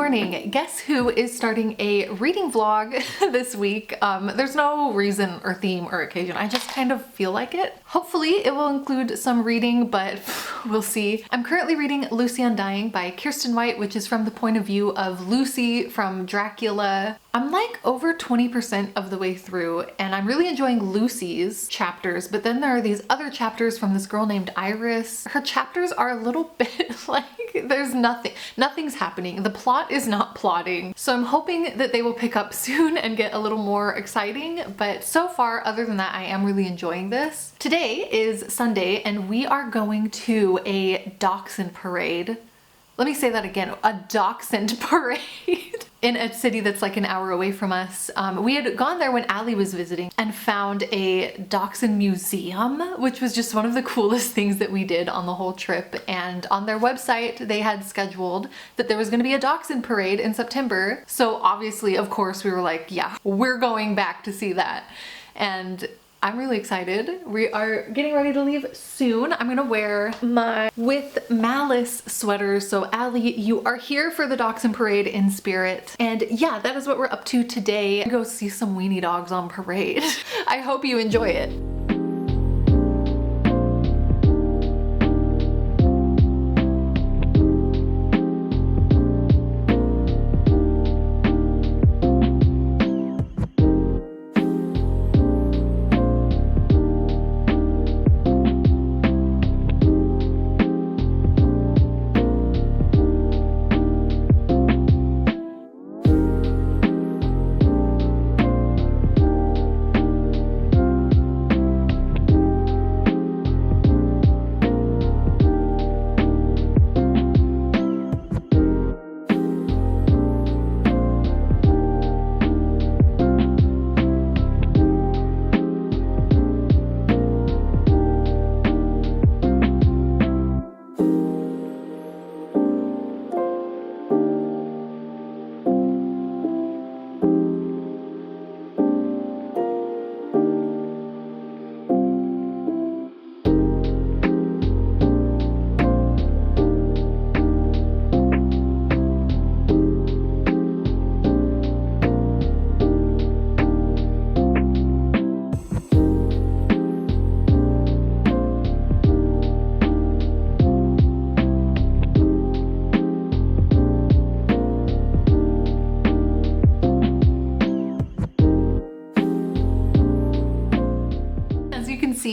morning. Guess who is starting a reading vlog this week? There's no reason or theme or occasion. I just kind of feel like it. Hopefully it will include some reading, but we'll see. I'm currently reading Lucy Undying by Kiersten White, which is from the point of view of Lucy from Dracula. I'm like over 20% of the way through and I'm really enjoying Lucy's chapters, but then there are these other chapters from this girl named Iris. Her chapters are a little bit like there's nothing's happening. The plot is not plotting. So I'm hoping that they will pick up soon and get a little more exciting. But so far, other than that, I am really enjoying this. Today is Sunday and we are going to a dachshund parade. Let me say that again, a dachshund parade in a city that's like an hour away from us. We had gone there when Allie was visiting and found a dachshund museum, which was just one of the coolest things that we did on the whole trip. And on their website, they had scheduled that there was gonna be a dachshund parade in September. So obviously, of course, we were like, yeah, we're going back to see that. And I'm really excited. We are getting ready to leave soon. I'm gonna wear my With Malice sweater. So Allie, you are here for the Dachshund Parade in spirit. And yeah, that is what we're up to today. Go see some weenie dogs on parade. I hope you enjoy it.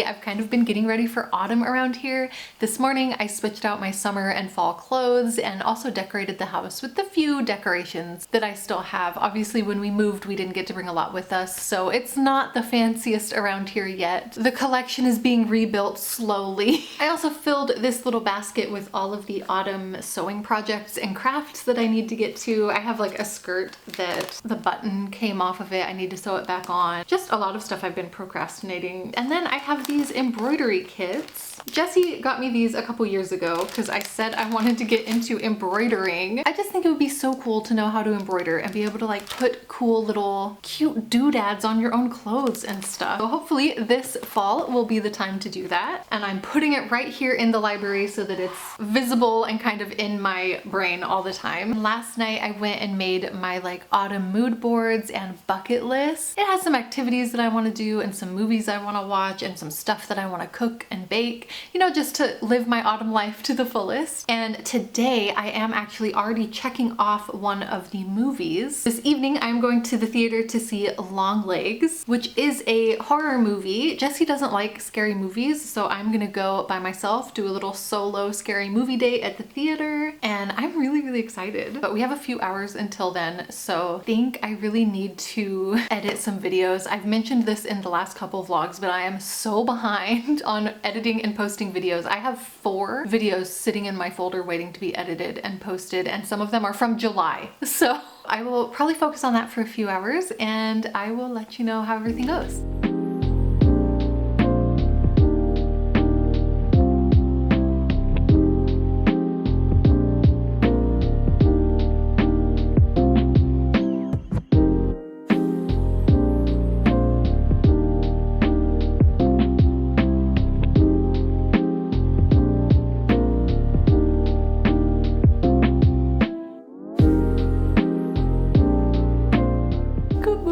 I've kind of been getting ready for autumn around here. This morning I switched out my summer and fall clothes and also decorated the house with the few decorations that I still have. Obviously when we moved we didn't get to bring a lot with us, so it's not the fanciest around here yet. The collection is being rebuilt slowly. I also filled this little basket with all of the autumn sewing projects and crafts that I need to get to. I have like a skirt that the button came off of it. I need to sew it back on. Just a lot of stuff I've been procrastinating. And then I have these embroidery kits. Jesse got me these a couple years ago because I said I wanted to get into embroidering. I just think it would be so cool to know how to embroider and be able to like put cool little cute doodads on your own clothes and stuff. So hopefully this fall will be the time to do that. And I'm putting it right here in the library so that it's visible and kind of in my brain all the time. Last night I went and made my like autumn mood boards and bucket list. It has some activities that I want to do and some movies I want to watch and some stuff that I want to cook and bake, you know, just to live my autumn life to the fullest. And today I am actually already checking off one of the movies. This evening I'm going to the theater to see Longlegs, which is a horror movie. Jesse doesn't like scary movies, so I'm gonna go by myself, do a little solo scary movie date at the theater, and I'm really excited. But we have a few hours until then, so I think I really need to edit some videos. I've mentioned this in the last couple vlogs, but I am so behind on editing and posting videos. I have 4 videos sitting in my folder waiting to be edited and posted, and some of them are from July. So I will probably focus on that for a few hours and I will let you know how everything goes.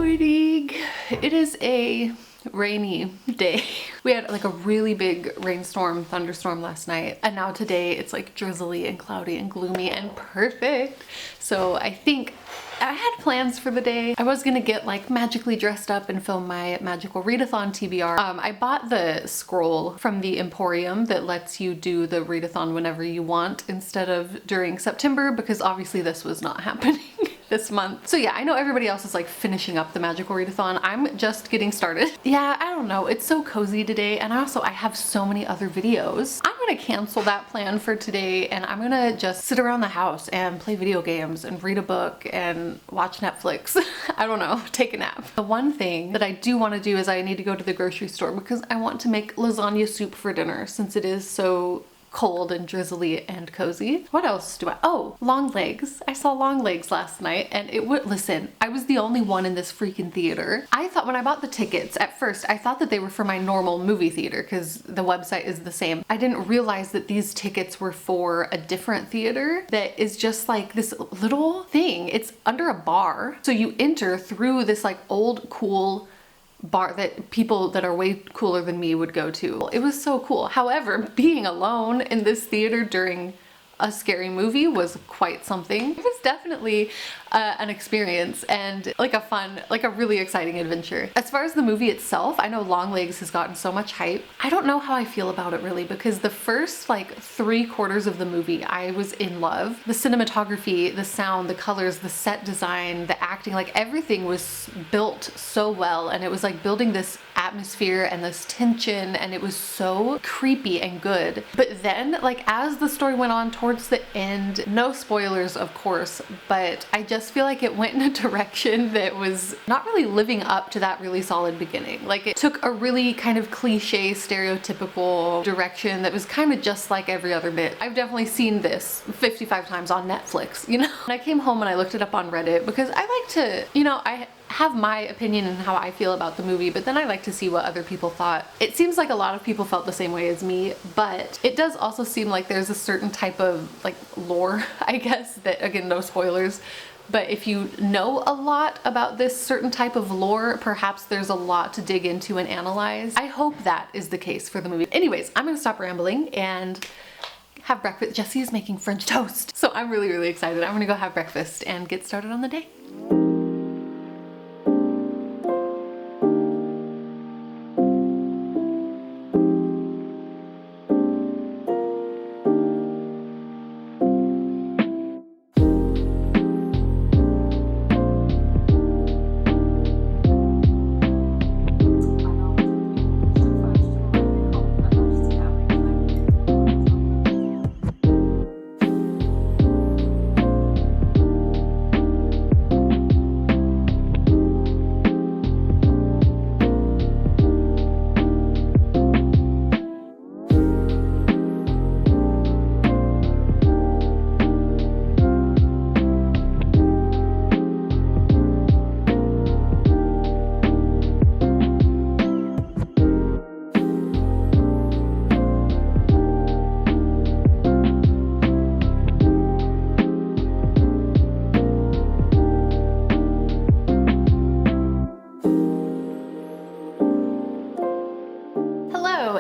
morning. It is a rainy day. We had like a really big rainstorm, thunderstorm last night, and now today it's like drizzly and cloudy and gloomy and perfect. So I think I had plans for the day. I was gonna get like magically dressed up and film my magical readathon TBR. I bought the scroll from the Emporium that lets you do the readathon whenever you want instead of during September, because obviously this was not happening this month. So yeah, I know everybody else is like finishing up the magical readathon. I'm just getting started. Yeah, I don't know. It's so cozy today, and I have so many other videos. I'm gonna cancel that plan for today, and I'm gonna just sit around the house and play video games and read a book and watch Netflix. I don't know, take a nap. The one thing that I do want to do is I need to go to the grocery store because I want to make lasagna soup for dinner since it is so cold and drizzly and cozy. What else do oh, long legs. I saw long legs last night, and it would, listen, I was the only one in this freaking theater. I thought when I bought the tickets, at first, I thought that they were for my normal movie theater because the website is the same. I didn't realize that these tickets were for a different theater that is just like this little thing. It's under a bar. So you enter through this like old, cool bar that people that are way cooler than me would go to. It was so cool. However, being alone in this theater during a scary movie was quite something. It was definitely an experience and like a fun, like a really exciting adventure. As far as the movie itself, I know Longlegs has gotten so much hype. I don't know how I feel about it really, because the first like 3/4 of the movie, I was in love. The cinematography, the sound, the colors, the set design, the acting, like everything was built so well, and it was like building this atmosphere and this tension, and it was so creepy and good. But then like as the story went on towards the end, no spoilers of course, but I just feel like it went in a direction that was not really living up to that really solid beginning. Like it took a really kind of cliche, stereotypical direction that was kind of just like every other bit. I've definitely seen this 55 times on Netflix, you know? And I came home and I looked it up on Reddit because I like to, you know, I have my opinion and how I feel about the movie, but then I like to see what other people thought. It seems like a lot of people felt the same way as me, but it does also seem like there's a certain type of like lore, I guess, that, again, no spoilers, but if you know a lot about this certain type of lore, perhaps there's a lot to dig into and analyze. I hope that is the case for the movie. Anyways, I'm gonna stop rambling and have breakfast. Jessie is making French toast, so I'm really, really excited. I'm gonna go have breakfast and get started on the day.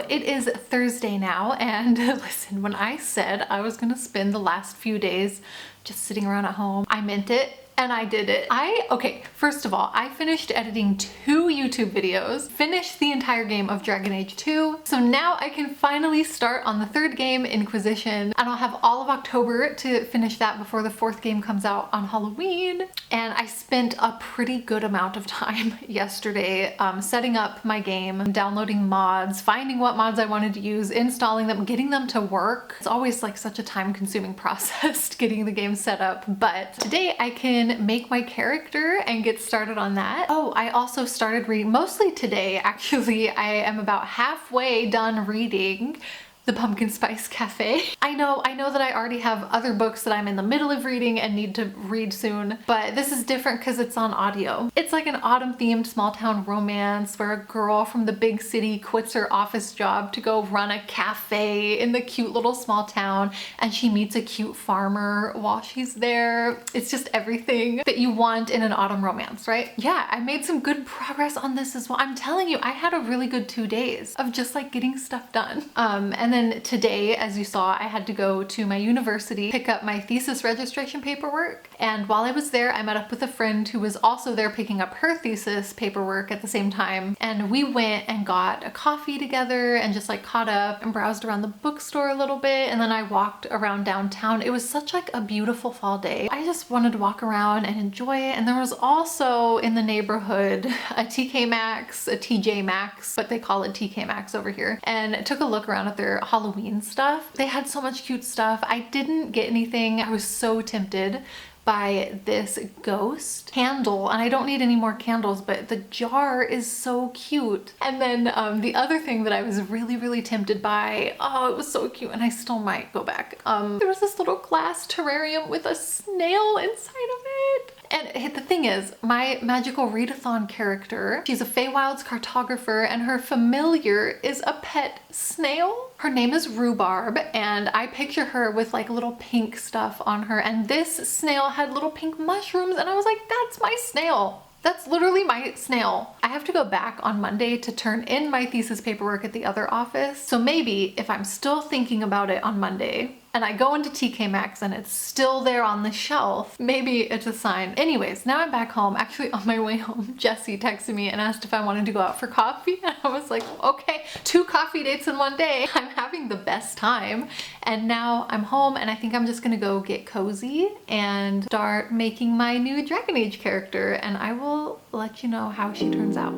It is Thursday now, and listen, when I said I was gonna spend the last few days just sitting around at home, I meant it. And I did it. Okay, first of all, I finished editing 2 YouTube videos, finished the entire game of Dragon Age 2, so now I can finally start on the 3rd game, Inquisition, and I'll have all of October to finish that before the 4th game comes out on Halloween. And I spent a pretty good amount of time yesterday setting up my game, downloading mods, finding what mods I wanted to use, installing them, getting them to work. It's always like such a time-consuming process getting the game set up, but today I can make my character and get started on that. Oh, I also started reading, mostly today actually. I am about halfway done reading the Pumpkin Spice Cafe. I know that I already have other books that I'm in the middle of reading and need to read soon, but this is different because it's on audio. It's like an autumn themed small town romance where a girl from the big city quits her office job to go run a cafe in the cute little small town, and she meets a cute farmer while she's there. It's just everything that you want in an autumn romance, right? Yeah, I made some good progress on this as well. I'm telling you, I had a really good 2 days of just like getting stuff done. And then today, as you saw, I had to go to my university, pick up my thesis registration paperwork. And while I was there, I met up with a friend who was also there picking up her thesis paperwork at the same time. And we went and got a coffee together and just like caught up and browsed around the bookstore a little bit. And then I walked around downtown. It was such like a beautiful fall day. I just wanted to walk around and enjoy it. And there was also in the neighborhood a TK Maxx, a TJ Maxx, but they call it TK Maxx over here. And took a look around at their Halloween stuff. They had so much cute stuff. I didn't get anything. I was so tempted by this ghost candle, and I don't need any more candles, but the jar is so cute. And then the other thing that I was really tempted by, oh, it was so cute, and I still might go back. There was this little glass terrarium with a snail inside of it. And the thing is, my magical readathon character, she's a Feywild's cartographer, and her familiar is a pet snail. Her name is Rhubarb, and I picture her with like little pink stuff on her, and this snail had little pink mushrooms, and I was like, that's my snail. That's literally my snail. I have to go back on Monday to turn in my thesis paperwork at the other office. So maybe if I'm still thinking about it on Monday, and I go into TK Maxx and it's still there on the shelf, maybe it's a sign. Anyways, now I'm back home. Actually, on my way home, Jessie texted me and asked if I wanted to go out for coffee. And I was like, okay, 2 coffee dates in 1 day. I'm having the best time. And now I'm home, and I think I'm just gonna go get cozy and start making my new Dragon Age character. And I will let you know how she turns out.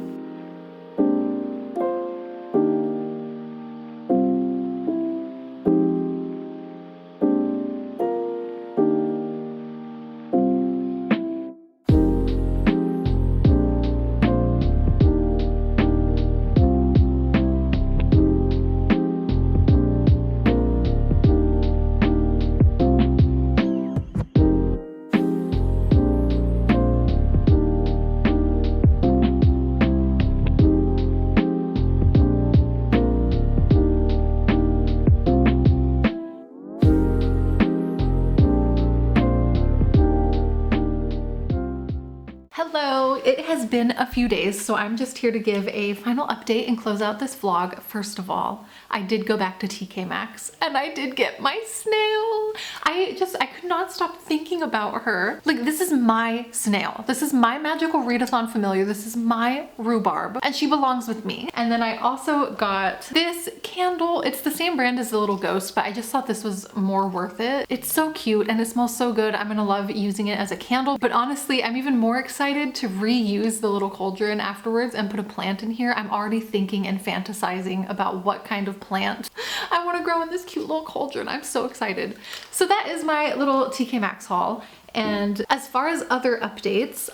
Hello, it has been a few days, so I'm just here to give a final update and close out this vlog. First of all, I did go back to TK Maxx and I did get my snail. I could not stop thinking about her. Like, this is my snail. This is my magical readathon familiar. This is my Rhubarb, and she belongs with me. And then I also got this candle. It's the same brand as the little ghost, but I just thought this was more worth it. It's so cute and it smells so good. I'm gonna love using it as a candle, but honestly, I'm even more excited to reuse the little cauldron afterwards and put a plant in here. I'm already thinking and fantasizing about what kind of plant I want to grow in this cute little cauldron. I'm so excited. So that is my little TK Maxx haul. And as far as other updates,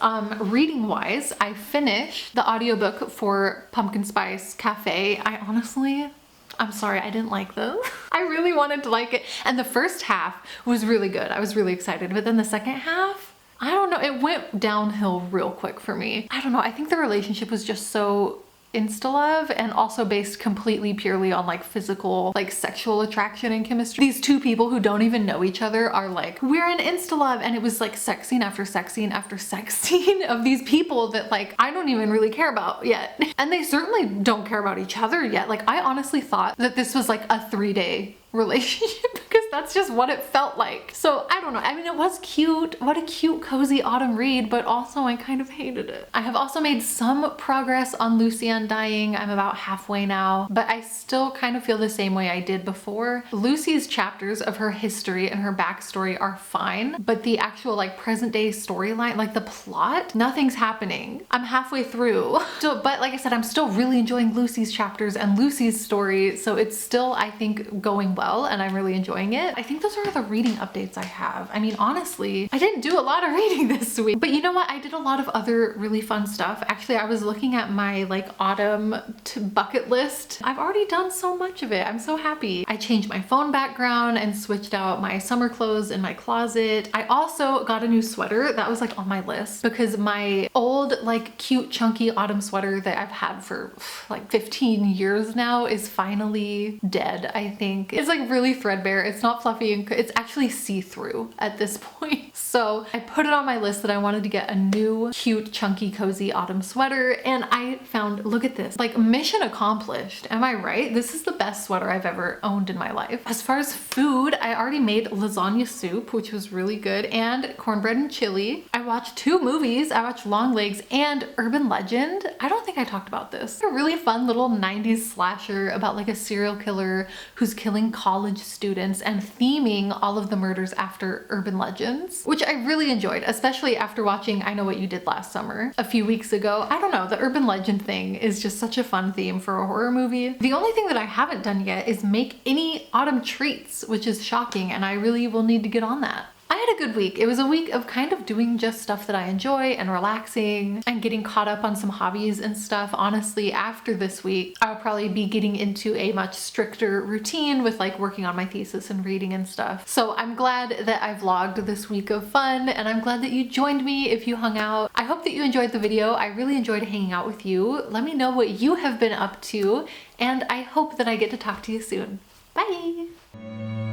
reading wise, I finished the audiobook for Pumpkin Spice Cafe. I'm sorry, I didn't like those. I really wanted to like it. And the first half was really good. I was really excited. But then the second half, I don't know, it went downhill real quick for me. I don't know, I think the relationship was just so insta-love, and also based completely purely on like physical, like sexual attraction and chemistry. These two people who don't even know each other are like, we're in insta-love, and it was like sex scene after sex scene after sex scene of these people that like I don't even really care about yet. And they certainly don't care about each other yet. Like, I honestly thought that this was like a 3-day relationship because that's just what it felt like. So I don't know. I mean, it was cute. What a cute, cozy autumn read, but also I kind of hated it. I have also made some progress on Lucy Undying. I'm about halfway now, but I still kind of feel the same way I did before. Lucy's chapters of her history and her backstory are fine, but the actual like present day storyline, like the plot, nothing's happening. I'm halfway through. So, but like I said, I'm still really enjoying Lucy's chapters and Lucy's story. So it's still, I think, going well and I'm really enjoying it. I think those are the reading updates I have. I mean, honestly, I didn't do a lot of reading this week, but you know what? I did a lot of other really fun stuff. Actually, I was looking at my like autumn to bucket list. I've already done so much of it. I'm so happy. I changed my phone background and switched out my summer clothes in my closet. I also got a new sweater that was like on my list because my old like cute chunky autumn sweater that I've had for like 15 years now is finally dead. I think it's like really threadbare. It's not fluffy and it's actually see-through at this point. So I put it on my list that I wanted to get a new cute chunky cozy autumn sweater, and I found, look at this, like mission accomplished. Am I right? This is the best sweater I've ever owned in my life. As far as food, I already made lasagna soup, which was really good, and cornbread and chili. I watched 2 movies. I watched Long Legs and Urban Legend. I don't think I talked about this. A really fun little 90s slasher about like a serial killer who's killing college students and theming all of the murders after urban legends, which I really enjoyed, especially after watching I Know What You Did Last Summer a few weeks ago. I don't know, the urban legend thing is just such a fun theme for a horror movie. The only thing that I haven't done yet is make any autumn treats, which is shocking, and I really will need to get on that. I had a good week. It was a week of kind of doing just stuff that I enjoy and relaxing and getting caught up on some hobbies and stuff. Honestly, after this week, I'll probably be getting into a much stricter routine with like working on my thesis and reading and stuff. So I'm glad that I vlogged this week of fun, and I'm glad that you joined me if you hung out. I hope that you enjoyed the video. I really enjoyed hanging out with you. Let me know what you have been up to, and I hope that I get to talk to you soon. Bye!